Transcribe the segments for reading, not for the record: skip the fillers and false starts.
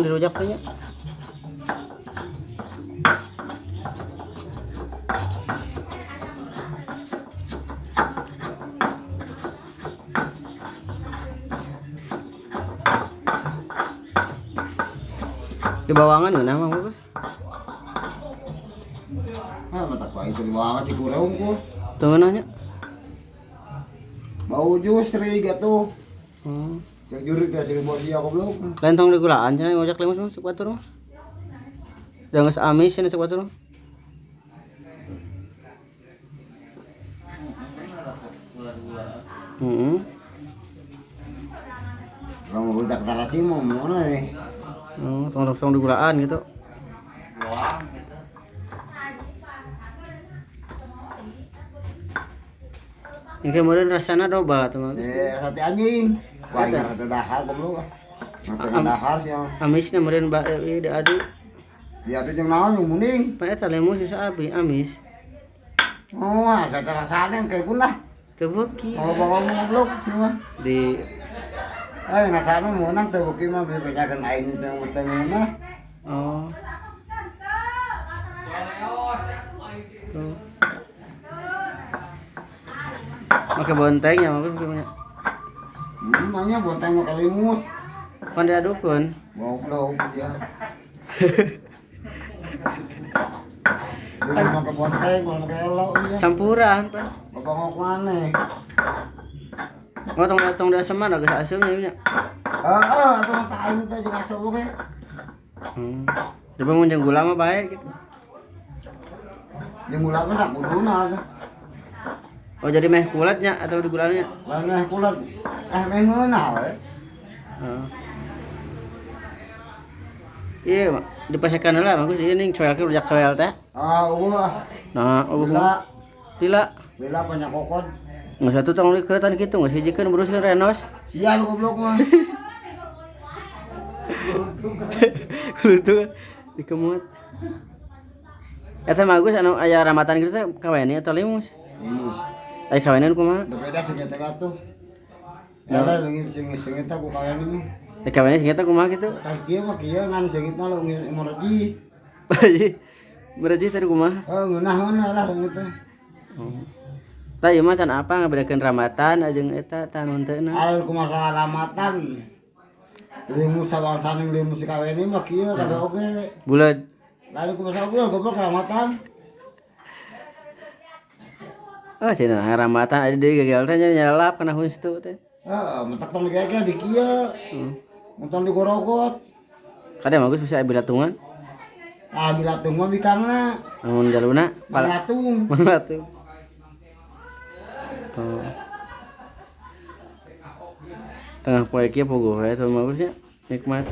naon dirujak teh nya. Di bawangan ngeunah mah bagus. Mata kau itu di bawah sih kurang ko. Teu ngeunahnya. Bau jus riga tuh. Hmm. Cek juri teh sih bos iya goblok. Lain tong digulaan cenah ngojak lemus mah sok batur mah. Da geus amis cenah sok batur mah. Heeh. Orang rujak tarasi mau mana nih? Tong digulaan gitu. Ini kemudian rasanya double atau mah. Sate anjing. Wah, ingat ada dahar goblok. Mata dahar sih. Amisnya kemudian ieu diadu. Dia tuh jeung naon yang mending. Pa eta lemus sisa abi amis. Oh, sate rasana kayak guna. Teu beuki. Kalau bawa goblok sih mah. Di Ngasana meunang teh beuki mah bebejakeun aing teh teu mah. oh. Tuh. Pakai bonteng ya mah gimana? Namanya bonteng mah kalimus. Pan diadukeun. Goblok ya. Dia mah ke bonteng, kalau ke elo ya. Campuran pan. Ngok maneh. Motong dasar mah geus aseumnya nya. Heeh, atuh mah tah aing teh jeung asup oge. Coba mun jeung gula mah bae gitu. Jeung gula mah kuduna teh. Oh jadi meh kulatnya atau digulanya? Lain meh kulat. Meh ngeunah we. Heeh. Iya, dipasekan heula bagus ieu ning coel ke rujak coel teh. Wah. Nah, Lila. Lila. Lila banyak kokon. Nggak satu tong liketan kitu, nggak hijikeun beruskeun renos. Sial goblok mah. Kuluntung dikemut. Eta bagus anu aya ramatan kitu teh kawani atau limus? Limus. Aya kawenan kumaha? Beda sing eta tuh. Ada leungit sing eta ku kawen ini. Aya kawenan sing eta kumaha kitu? Tah kieu mah kieu ngan sing eta leungit emoji. Beraji tadi kumaha? Ngeunah lah gitu. Tah ieu mah can apa ngabedakeun ramatan jeung eta tah nu teueuna. Alur ku masalah ramatan. Limus sawasaning limus kawen ini mah kieu kabeh oge. Buleud. Lalu ku masalah bulan goblok ramatan. Oh, cenah ramatan ada deui gagal teh nyalap kana hustu teh. Mentak tong digege di kieu. Muntang digorogot. Kada bagus bisa bilatungan. Bilatung mah bikangna. Namun jaluna Bilatung. Bilatung. Oh. Tengah poe kieu pogo we teh bagusnya nikmat.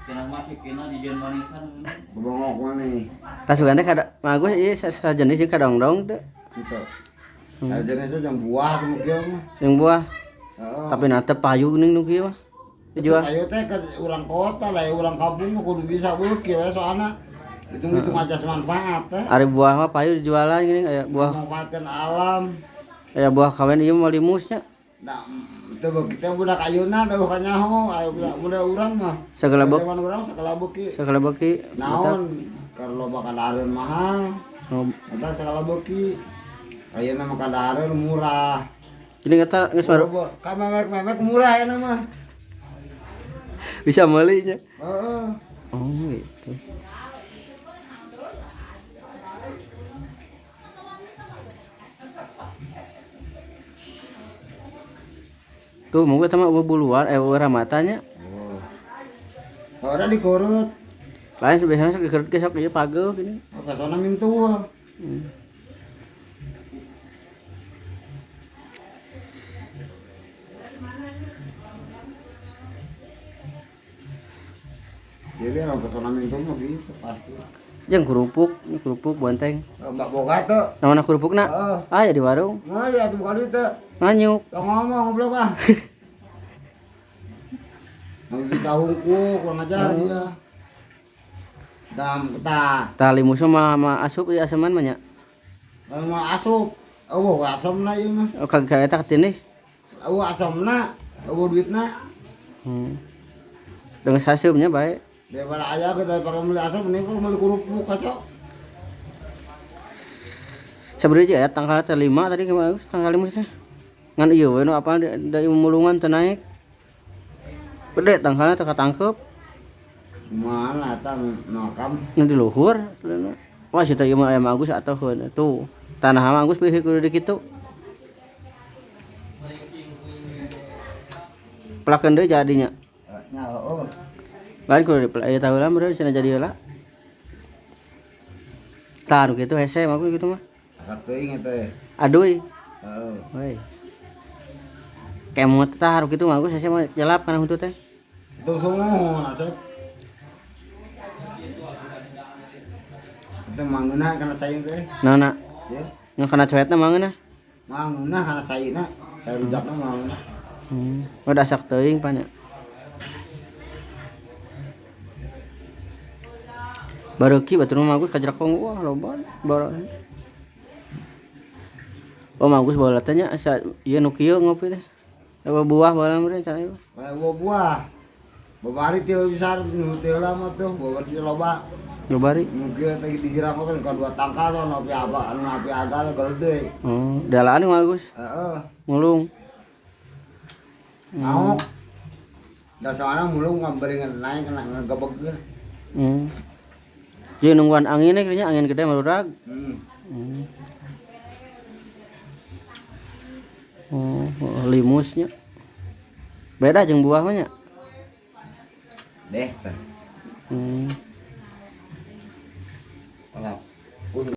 Kena masih kena di jan manisan. Bongok maneh. Tas sugan teh kada bagus ieu sajenis jeung kadongdong teh. Gitu. Jenisnya jeung buah tuh kieu mah. Jeung buah. Heeh. Tapi na teh payu geuning nu kieu mah. Dijual. Ayo teh ke urang kota lah, urang kampung mah kudu bisa beuki we soalna hitung-hitung ajas manfaat teh. Ari buah mah payu dijualan geuning aya buah. Manfaatkeun alam. Aya buah kawen ieu mah limusnya. Nah, teu beuki teh budak ayeuna da bukan nyaho, aya budak urang mah. Sagala beuki. Zaman urang sakala beuki. Sagala beuki. Naon? Karena loba kandareun mahal. Oh, Eta sagala beuki. Ayeuna mah kandareun murah. jadi eta geus baru Ka memek-memek murah ayeuna mah. bisa meuli nya. Heeh. Oh, gitu. Tuh, mau kita mah buluan, ramatannya. Ora dikorut. Lain biasanya sok dikerut ke sok ieu pageuh gini. Pesona mintu. Jadi orang pesona mintu mah gitu pasti. Jeung kerupuk bonteng. Mbak boga tuh. Namana kerupukna? Ah, ya di warung. Mah lihat bukan itu. Nganyuk. Tong ngomong goblok ah. kita hungkuk kurang ajar ya. Dam kita Tali musuh mah asup di aseman mah nya. mau asup. Asamna ieu mah. Oh kagak eta ketindih. Asamna, duitna. Dengan hasilnya baik. Daripada aya kita daripada meuli asam mending meuli kerupuk kacau. Sabaraha ya tanggal 5 tadi kemarin tanggal 5 teh. Ngan ieu we nu apa dari mulungan teu naik. Gede tanggalna teu katangkep. Mana eta makam? Nu di luhur. Wah situ ieu mah aya Agus atuh tuh. Tanah mah Agus beuh kudu di kitu. Pelakeun deui jadinya. Nya heueuh. Lain kudu aya tahu lah bener cenah jadi heula. Tah nu kitu hese mah gitu mah. Asa teuing eta. Aduy. Heeh. Woi. Kemot tah haru kitu mah Agus hese mah jelap kana huntu teh. Itu semua nasib. Itu mangeuna kana cair teh. Nana, Ya. yang kana coetna mangeuna. Mangeuna kana cairna, cair rujakna mangeuna. Udah sak teuing panya. Baruki batur mah Agus kajrak kong wah loba baru. Oh Agus bawa tanya asa ieu nu kieu ngopi teh. Dawa buah bae meureun cenah ieu. Bae buah. Babari teu bisa nu teu lama tuh, babari loba. Lobari. Mungkin tadi dihirang kan dua tangkal tuh, napi apa, napi agal gede. Oh, dalaan mah Agus. Heeh. Mulung. Mau. Da soalna mulung ngambering naik kena ngagebeg. Jadi nungguan angin nya angin gede maludag. Oh, limusnya. Beda jeung buah mah nya. Deh teh.